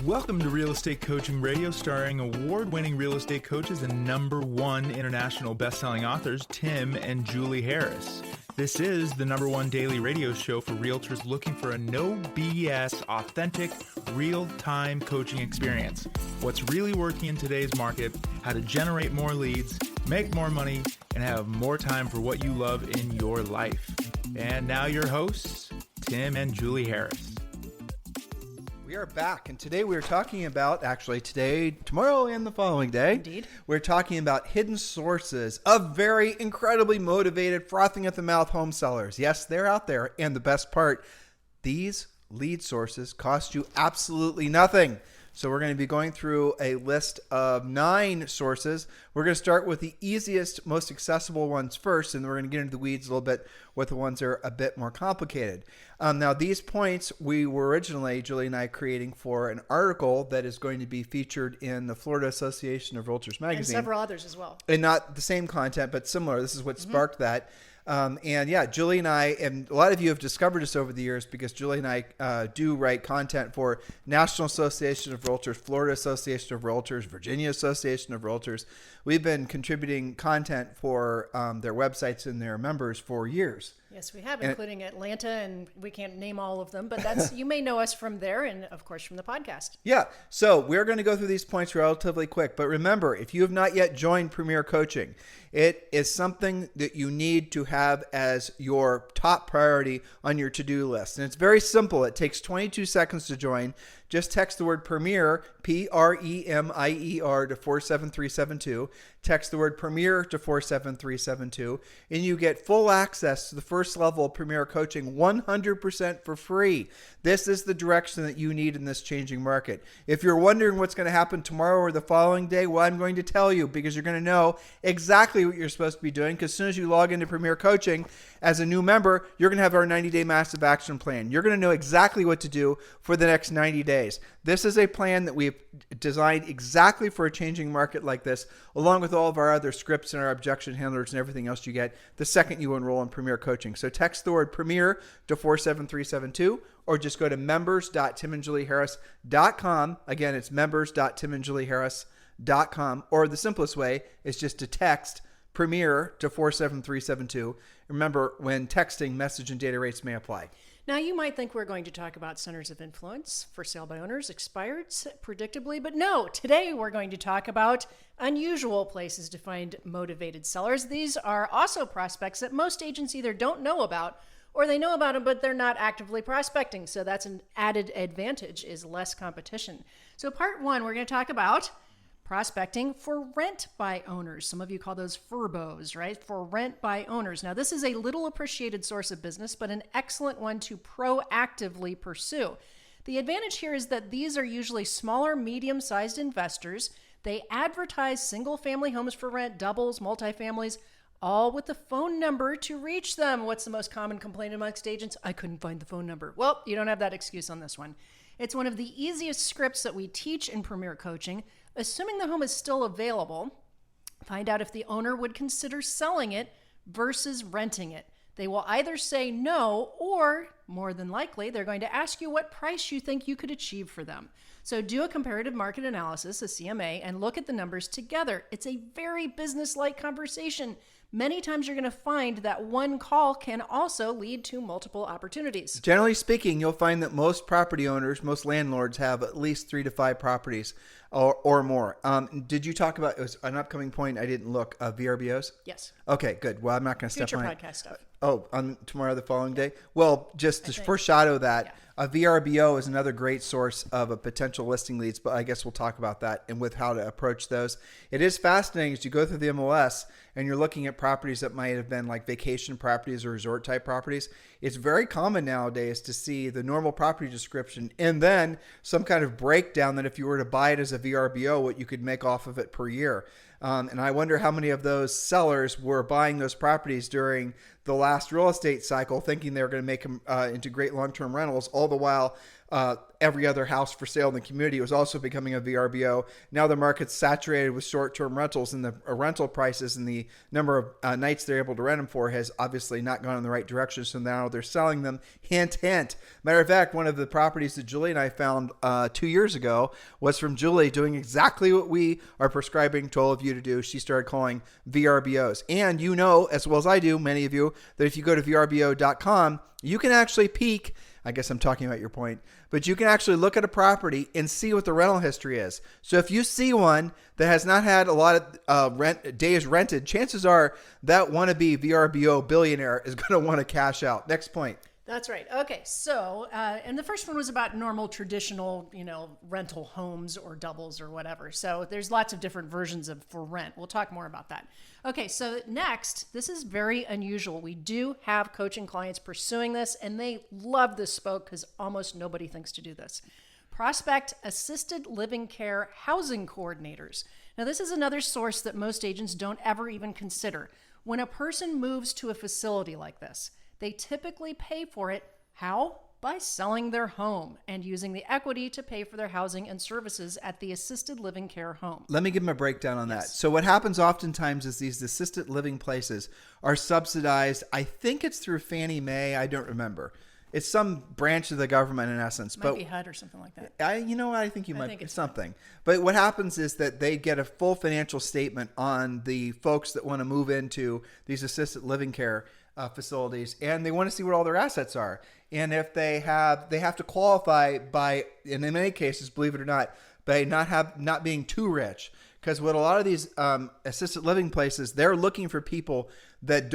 Welcome to Real Estate Coaching Radio, starring award-winning real estate coaches and #1 international best-selling authors, Tim and Julie Harris. This is the #1 daily radio show for realtors looking for a no BS, authentic, real-time coaching experience. What's really working in today's market, how to generate more leads, make more money, and have more time for what you love in your life. And now your hosts, Tim and Julie Harris. We are back, and today we're talking about, tomorrow and the following day, Indeed. We're talking about hidden sources of very incredibly motivated, frothing at the mouth home sellers. Yes, they're out there, and the best part, these lead sources cost you absolutely nothing. So we're going to be going through a list of 9 sources. We're going to start with the easiest, most accessible ones first, and we're going to get into the weeds a little bit with the ones that are a bit more complicated. Now, these points we were originally, Julie and I, creating for an article that is going to be featured in the Florida Association of Realtors magazine. And several others as well. And not the same content, but similar. This is what sparked that. And yeah, Julie and I, and a lot of you have discovered us over the years because Julie and I do write content for National Association of Realtors, Florida Association of Realtors, Virginia Association of Realtors. We've been contributing content for their websites and their members for years. Yes, we have, including Atlanta, and we can't name all of them, but that's you may know us from there and, of course, from the podcast. Yeah, so we're going to go through these points relatively quick. But remember, if you have not yet joined Premier Coaching, it is something that you need to have as your top priority on your to-do list. And it's very simple. It takes 22 seconds to join. Just text the word Premier, P-R-E-M-I-E-R, to 47372. Text the word Premier to 47372, and you get full access to the first level of Premier Coaching 100% for free. This is the direction that you need in this changing market. If you're wondering what's going to happen tomorrow or the following day, well, I'm going to tell you because you're going to know exactly what you're supposed to be doing, because as soon as you log into Premier Coaching as a new member, you're going to have our 90-day massive action plan. You're going to know exactly what to do for the next 90 days. This is a plan that we've designed exactly for a changing market like this, along with all of our other scripts and our objection handlers and everything else you get the second you enroll in Premier Coaching. So text the word Premier to 47372, or just go to members.timandjulieharris.com. Again, it's members.timandjulieharris.com, or the simplest way is just to text Premier to 47372. Remember, when texting, message and data rates may apply. Now, you might think we're going to talk about centers of influence, for sale by owners, expireds, predictably, but no, today we're going to talk about unusual places to find motivated sellers. These are also prospects that most agents either don't know about or they know about them, but they're not actively prospecting. So that's an added advantage, is less competition. So part 1, we're going to talk about prospecting for rent by owners. Some of you call those FRBOs, right? For rent by owners. Now, this is a little appreciated source of business, but an excellent one to proactively pursue. The advantage here is that these are usually smaller, medium-sized investors. They advertise single-family homes for rent, doubles, multifamilies, all with the phone number to reach them. What's the most common complaint amongst agents? I couldn't find the phone number. Well, you don't have that excuse on this one. It's one of the easiest scripts that we teach in Premier Coaching. Assuming the home is still available, find out if the owner would consider selling it versus renting it. They will either say no, or more than likely, they're going to ask you what price you think you could achieve for them. So do a comparative market analysis, a CMA, and look at the numbers together. It's a very business-like conversation. Many times you're going to find that one call can also lead to multiple opportunities. Generally speaking, you'll find that most property owners, most landlords have at least 3 to 5 properties or more. Did you talk about, it was an upcoming point, I didn't look, VRBOs? Yes. Okay, good. Well, I'm not going to step on it. Future podcast stuff. On tomorrow, the following day? Well, just to foreshadow that, yeah. A VRBO is another great source of a potential listing leads, but I guess we'll talk about that and with how to approach those. It is fascinating as you go through the MLS and you're looking at properties that might have been like vacation properties or resort type properties. It's very common nowadays to see the normal property description and then some kind of breakdown that if you were to buy it as a VRBO, what you could make off of it per year. And I wonder how many of those sellers were buying those properties during the last real estate cycle, thinking they were going to make them into great long-term rentals, all the while every other house for sale in the community was also becoming a VRBO. Now the market's saturated with short-term rentals, and the rental prices and the number of nights they're able to rent them for has obviously not gone in the right direction. So now they're selling them. Hint, hint. Matter of fact, one of the properties that Julie and I found 2 years ago was from Julie doing exactly what we are prescribing to all of you to do. She started calling VRBOs. And you know, as well as I do, many of you, that if you go to VRBO.com, you can actually peek. I guess I'm talking about your point, but you can actually look at a property and see what the rental history is. So if you see one that has not had a lot of days rented, chances are that wannabe VRBO billionaire is going to want to cash out. Next point. That's right. Okay, so, and the first one was about normal, traditional, rental homes or doubles or whatever. So there's lots of different versions for rent. We'll talk more about that. Okay, so next, this is very unusual. We do have coaching clients pursuing this, and they love this spoke because almost nobody thinks to do this. Prospect assisted living care housing coordinators. Now, this is another source that most agents don't ever even consider. When a person moves to a facility like this, they typically pay for it. How? By selling their home and using the equity to pay for their housing and services at the assisted living care home. Let me give them a breakdown on that. So what happens oftentimes is these assisted living places are subsidized. I think it's through Fannie Mae. I don't remember. It's some branch of the government in essence. Might be HUD or something like that. I think you might. It's something. But what happens is that they get a full financial statement on the folks that want to move into these assisted living care facilities, and they want to see what all their assets are. And if they have to qualify by, and in many cases, believe it or not, by not being too rich. Because what a lot of these assisted living places, they're looking for people that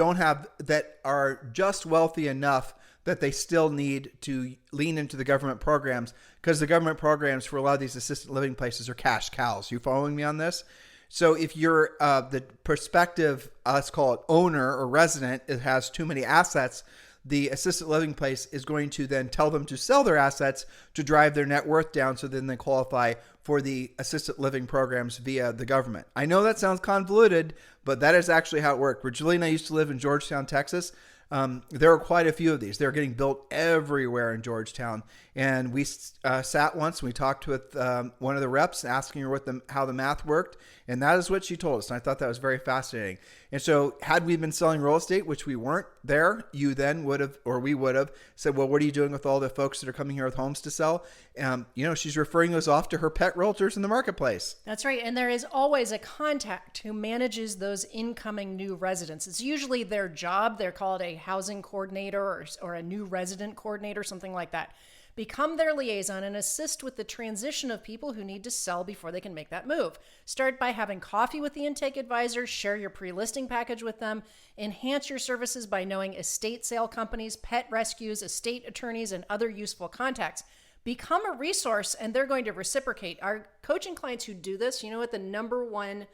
are just wealthy enough that they still need to lean into the government programs, because the government programs for a lot of these assisted living places are cash cows. You following me on this? So if you're the prospective, let's call it owner or resident, it has too many assets, the assisted living place is going to then tell them to sell their assets to drive their net worth down, so then they qualify for the assisted living programs via the government. I know that sounds convoluted, but that is actually how it worked. Where Julie and I used to live in Georgetown, Texas, there are quite a few of these. They're getting built everywhere in Georgetown. And we sat once and we talked with one of the reps, asking her how the math worked. And that is what she told us. And I thought that was very fascinating. And so had we been selling real estate, which we weren't there, you then would have, or we would have said, well, what are you doing with all the folks that are coming here with homes to sell? She's referring those off to her pet realtors in the marketplace. That's right. And there is always a contact who manages those incoming new residents. It's usually their job. They're called a housing coordinator or a new resident coordinator, something like that. Become their liaison and assist with the transition of people who need to sell before they can make that move. Start by having coffee with the intake advisor, share your pre-listing package with them, enhance your services by knowing estate sale companies, pet rescues, estate attorneys, and other useful contacts. Become a resource, and they're going to reciprocate. Our coaching clients who do this, you know what the number one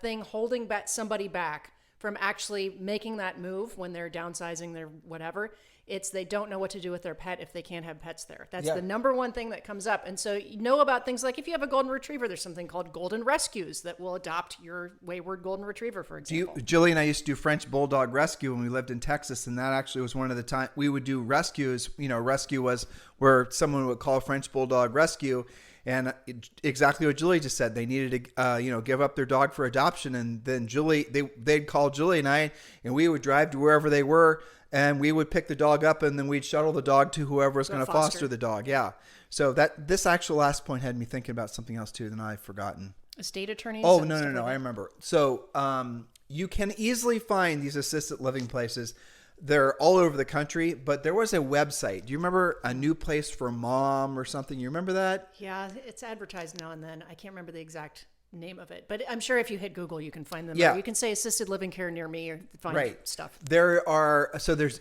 thing holding somebody back from actually making that move when they're downsizing their whatever, it's they don't know what to do with their pet if they can't have pets there. That's the number one thing that comes up. And so you know about things like if you have a golden retriever, there's something called golden rescues that will adopt your wayward golden retriever, for example. Julie and I used to do French bulldog rescue when we lived in Texas, and that actually was one of the times we would do rescues. Rescue was where someone would call French bulldog rescue. And exactly what Julie just said, they needed to, give up their dog for adoption. And then they'd call Julie and I, and we would drive to wherever they were, and we would pick the dog up, and then we'd shuttle the dog to whoever was going to foster the dog. Yeah. So this actual last point had me thinking about something else too, that I've forgotten. Estate attorneys? Oh, no. I remember. So you can easily find these assisted living places. They're all over the country, but there was a website. Do you remember A New Place for Mom or something? You remember that? Yeah, it's advertised now and then. I can't remember the exact name of it, but I'm sure if you hit Google, you can find them. Yeah. Or you can say assisted living care near me or find stuff. There's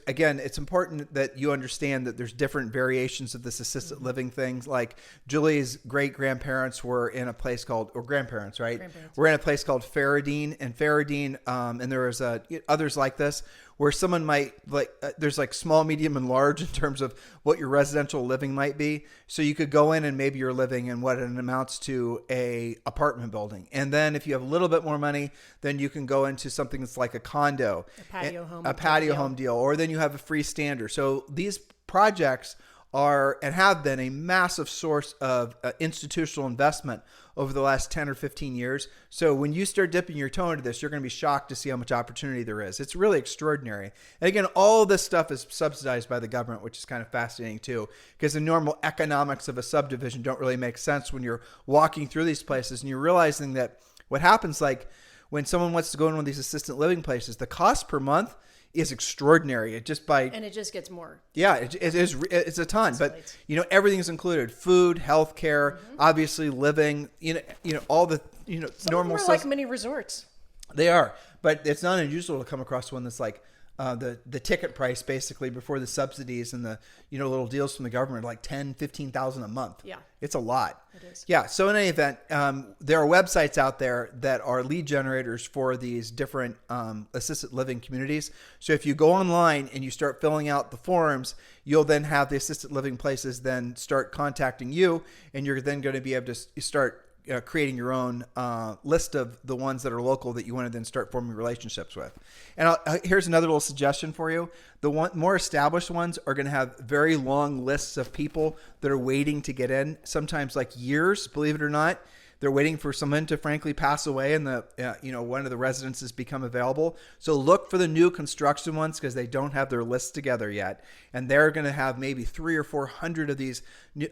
again, it's important that you understand that there's different variations of this assisted living things. Like Julie's great grandparents were in a place called, or grandparents, right? We're in a place called Faradine, and there was others like this, where someone might there's like small, medium, and large in terms of what your residential living might be. So you could go in and maybe you're living in what it amounts to a apartment building. And then if you have a little bit more money, then you can go into something that's like a condo, a patio home, home deal, or then you have a freestander. So these projects are and have been a massive source of institutional investment over the last 10 or 15 years. So when you start dipping your toe into this, you're going to be shocked to see how much opportunity there is. It's really extraordinary. And again, all of this stuff is subsidized by the government, which is kind of fascinating too, because the normal economics of a subdivision don't really make sense when you're walking through these places and you're realizing that what happens, like when someone wants to go in one of these assisted living places, the cost per month is extraordinary. It just and it just gets more. Yeah, it's a ton. But everything's included: food, healthcare, obviously living. All the Some normal of them are stuff. like mini resorts. They are, but it's not unusual to come across one that's like the ticket price basically before the subsidies and the little deals from the government are like $10,000-15,000 a month. Yeah, it's a lot. It is. Yeah. So in any event, there are websites out there that are lead generators for these different assisted living communities. So if you go online and you start filling out the forms, you'll then have the assisted living places then start contacting you, and you're then going to be able to start creating your own list of the ones that are local that you want to then start forming relationships with. And here's another little suggestion for you. The more established ones are going to have very long lists of people that are waiting to get in, sometimes like years, believe it or not. They're waiting for someone to frankly pass away and one of the residences become available. So look for the new construction ones because they don't have their lists together yet. And they're going to have maybe 300 or 400 of these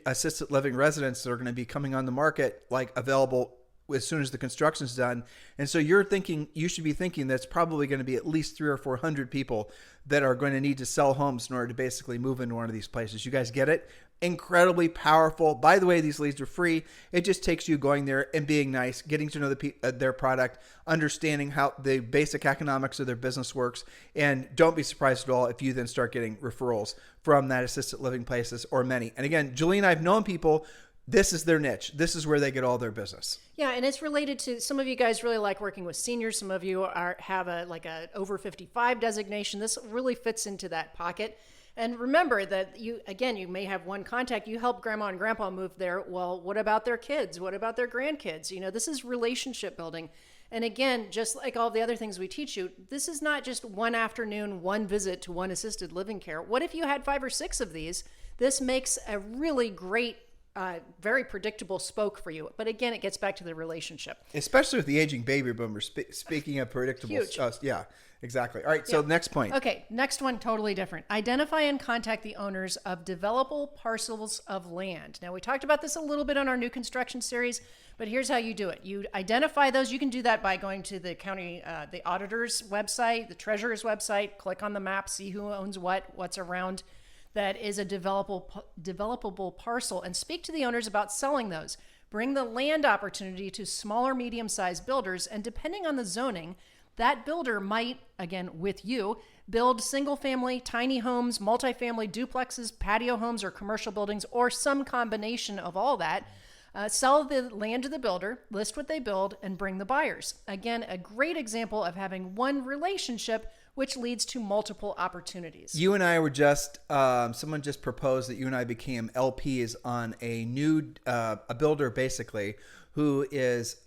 assisted living residents that are going to be coming on the market, like available as soon as the construction's done. And so you should be thinking that's probably going to be at least 300 or 400 people that are going to need to sell homes in order to basically move into one of these places. You guys get it? Incredibly powerful. By the way, these leads are free. It just takes you going there and being nice, getting to know their product, understanding how the basic economics of their business works. And don't be surprised at all if you then start getting referrals from that assisted living places or many. And again, Julie and I have known people. This is their niche. This is where they get all their business. Yeah, and it's related to some of you guys really like working with seniors. Some of you have a over 55 designation. This really fits into that pocket. And remember that you may have one contact. You help grandma and grandpa move there. Well, what about their kids? What about their grandkids? This is relationship building. And again, just like all the other things we teach you, this is not just one afternoon, one visit to one assisted living care. What if you had 5 or 6 of these? This makes a really great very predictable spoke for you. But again, it gets back to the relationship. Especially with the aging baby boomers. Speaking of predictable stuff. Yeah, exactly. All right, so next point. Okay, next one, totally different. Identify and contact the owners of developable parcels of land. Now, we talked about this a little bit on our new construction series, but here's how you do it. You identify those. You can do that by going to the county, the auditor's website, the treasurer's website, click on the map, see who owns what's around that is a developable parcel, and speak to the owners about selling those. Bring the land opportunity to smaller, medium-sized builders, and depending on the zoning, that builder might, again, with you, build single-family, tiny homes, multifamily duplexes, patio homes, or commercial buildings, or some combination of all that. Sell the land to the builder, list what they build, and bring the buyers. Again, a great example of having one relationship which leads to multiple opportunities. You and I were just, someone just proposed that you and I became LPs on a new, a builder basically, who is,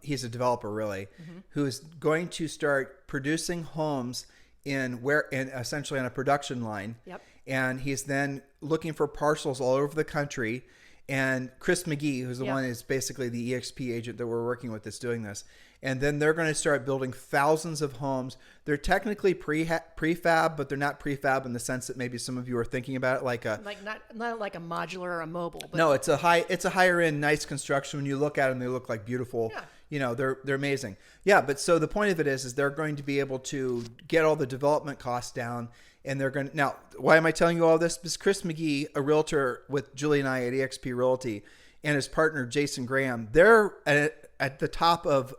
he's a developer really, who is going to start producing homes in essentially on a production line. Yep. And he's then looking for parcels all over the country. And Chris McGee, who's the one who's basically the EXP agent that we're working with that's doing this. And then they're going to start building thousands of homes. They're technically prefab, but they're not prefab in the sense that maybe some of you are thinking about it, like not like a modular or a mobile. But no, it's a higher end, nice construction. When you look at them, they look like beautiful. Yeah. They're amazing. Yeah, but so the point of it is they're going to be able to get all the development costs down. And they're going to, now, why am I telling you all this? Because Chris McGee, a realtor with Julie and I at EXP Realty, and his partner, Jason Graham, they're at the top of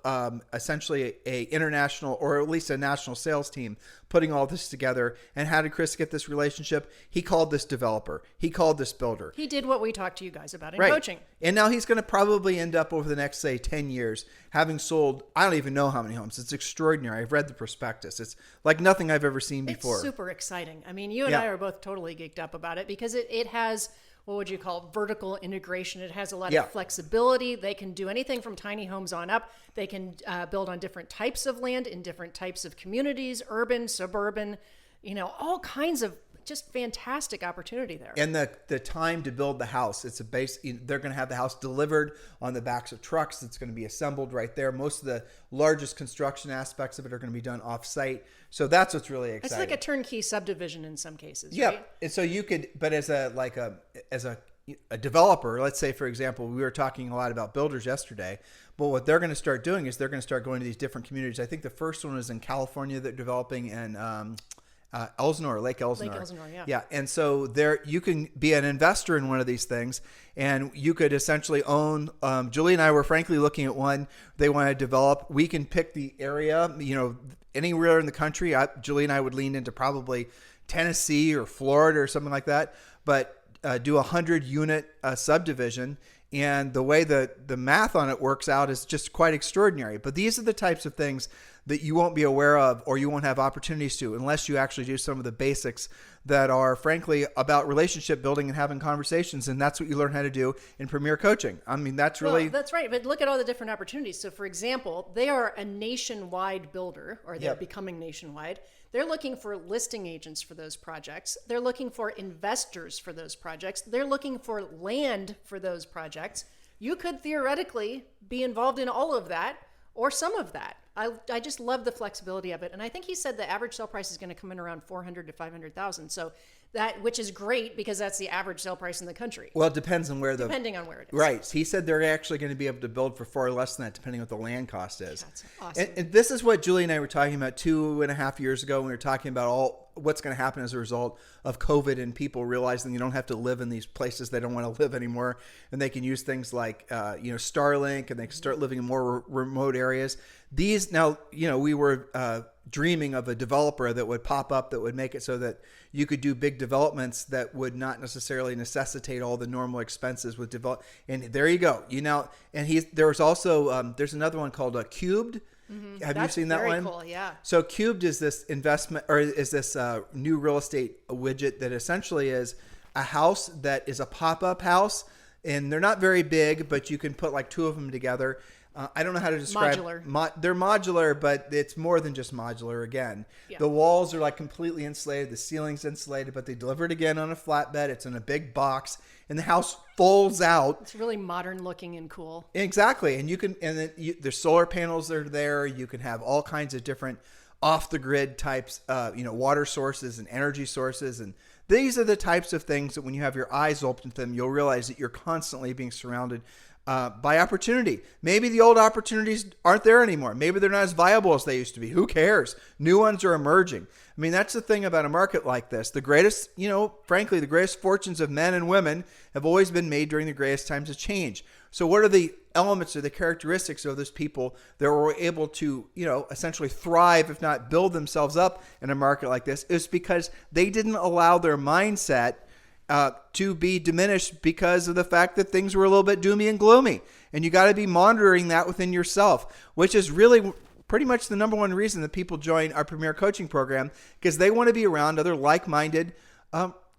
essentially a international or at least a national sales team putting all this together. And how did Chris get this relationship? He called this developer. He called this builder. He did what we talked to you guys about in coaching. And now he's going to probably end up over the next, say, 10 years having sold, I don't even know how many homes. It's extraordinary. I've read the prospectus. It's like nothing I've ever seen before. It's super exciting. I mean, you and I are both totally geeked up about it because it has, what would you call, vertical integration. It has a lot of flexibility. They can do anything from tiny homes on up. They can build on different types of land in different types of communities, urban, suburban, all kinds of just fantastic opportunity there. And the time to build the house, it's a base. They're going to have the house delivered on the backs of trucks. It's going to be assembled right there. Most of the largest construction aspects of it are going to be done off site. So that's what's really exciting. It's like a turnkey subdivision in some cases. Yeah. Right? And so you could, but as a developer, let's say, for example, we were talking a lot about builders yesterday, but what they're going to start doing is they're going to start going to these different communities. I think the first one is in California that they're developing, and Elsinore, Lake Elsinore. Lake Elsinore, yeah. Yeah, and so there you can be an investor in one of these things, and you could essentially own. Julie and I were frankly looking at one they want to develop. We can pick the area, anywhere in the country. Julie and I would lean into probably Tennessee or Florida or something like that, but do 100-unit subdivision. And the way the math on it works out is just quite extraordinary. But these are the types of things that you won't be aware of or you won't have opportunities to unless you actually do some of the basics that are, frankly, about relationship building and having conversations. And that's what you learn how to do in Premier Coaching. I mean, that's really... Well, that's right. But look at all the different opportunities. So, for example, they are a nationwide builder, or they're becoming nationwide. They're looking for listing agents for those projects. They're looking for investors for those projects. They're looking for land for those projects. You could theoretically be involved in all of that or some of that. I just love the flexibility of it. And I think he said the average sale price is going to come in around $400,000 to $500,000. So which is great because that's the average sale price in the country. Well, it depends on where depending on where it is. Right. He said they're actually going to be able to build for far less than that, depending on what the land cost is. That's awesome. And this is what Julie and I were talking about 2.5 years ago when we were talking about what's going to happen as a result of COVID and people realizing you don't have to live in these places they don't want to live anymore, and they can use things like Starlink, and they can start living in more remote areas. These now, we were dreaming of a developer that would pop up that would make it so that you could do big developments that would not necessarily necessitate all the normal expenses with develop. And there you go. And there's also there's another one called Cubed. Mm-hmm. Have you seen that one? Very cool, yeah. So Cubed is this investment, or is this new real estate widget that essentially is a house that is a pop-up house, and they're not very big, but you can put like two of them together. I don't know how to describe. Modular. They're modular, but it's more than just modular. Again, the walls are like completely insulated. The ceiling's insulated, but they deliver it again on a flatbed. It's in a big box, and the house folds out. It's really modern looking and cool. Exactly, and there's solar panels that are there. You can have all kinds of different off the grid types, water sources and energy sources, and these are the types of things that when you have your eyes open to them, you'll realize that you're constantly being surrounded by opportunity. Maybe the old opportunities aren't there anymore. Maybe they're not as viable as they used to be. Who cares? New ones are emerging. I mean, that's the thing about a market like this. The greatest, frankly, the greatest fortunes of men and women have always been made during the greatest times of change. So what are the elements or the characteristics of those people that were able to, essentially thrive, if not build themselves up in a market like this? It's because they didn't allow their mindset to be diminished because of the fact that things were a little bit doomy and gloomy. And you got to be monitoring that within yourself, which is really pretty much the number one reason that people join our Premier Coaching Program, because they want to be around other like-minded,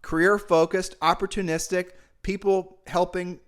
career-focused, opportunistic people helping,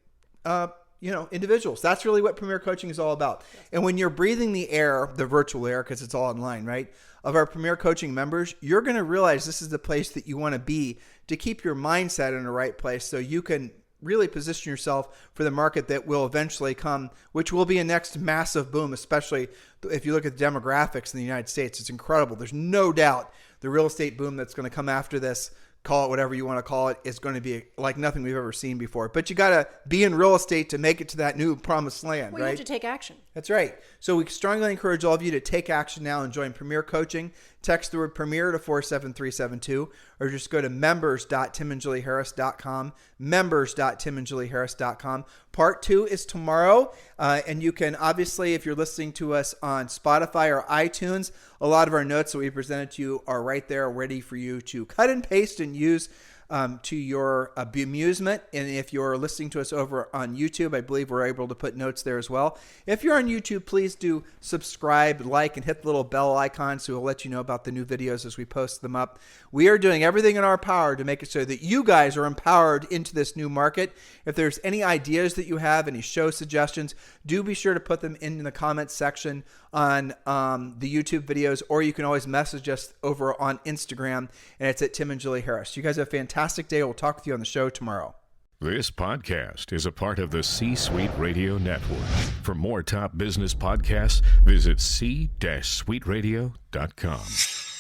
individuals. That's really what Premier Coaching is all about. And when you're breathing the air, the virtual air, because it's all online, right, of our Premier Coaching members, you're going to realize this is the place that you want to be to keep your mindset in the right place so you can really position yourself for the market that will eventually come, which will be a next massive boom, especially if you look at the demographics in the United States. It's incredible. There's no doubt the real estate boom that's going to come after this, call it whatever you want to call it, is going to be like nothing we've ever seen before. But you got to be in real estate to make it to that new promised land, right? You have to take action. That's right. So we strongly encourage all of you to take action now and join Premier Coaching. Text the word Premier to 47372, or just go to members.timandjulieharris.com, members.timandjulieharris.com. Part 2 is tomorrow, and you can obviously, if you're listening to us on Spotify or iTunes, a lot of our notes that we presented to you are right there ready for you to cut and paste and use. to your bemusement. And if you're listening to us over on YouTube, I believe we're able to put notes there as well. If you're on YouTube, please do subscribe, like, and hit the little bell icon so we'll let you know about the new videos as we post them up. We are doing everything in our power to make it so that you guys are empowered into this new market. If there's any ideas that you have, any show suggestions, do be sure to put them in the comments section on the YouTube videos, or you can always message us over on Instagram, and it's at Tim and Julie Harris. You guys have a fantastic day. We'll talk with you on the show tomorrow. This podcast is a part of the C-Suite Radio Network. For more top business podcasts, visit c-suiteradio.com.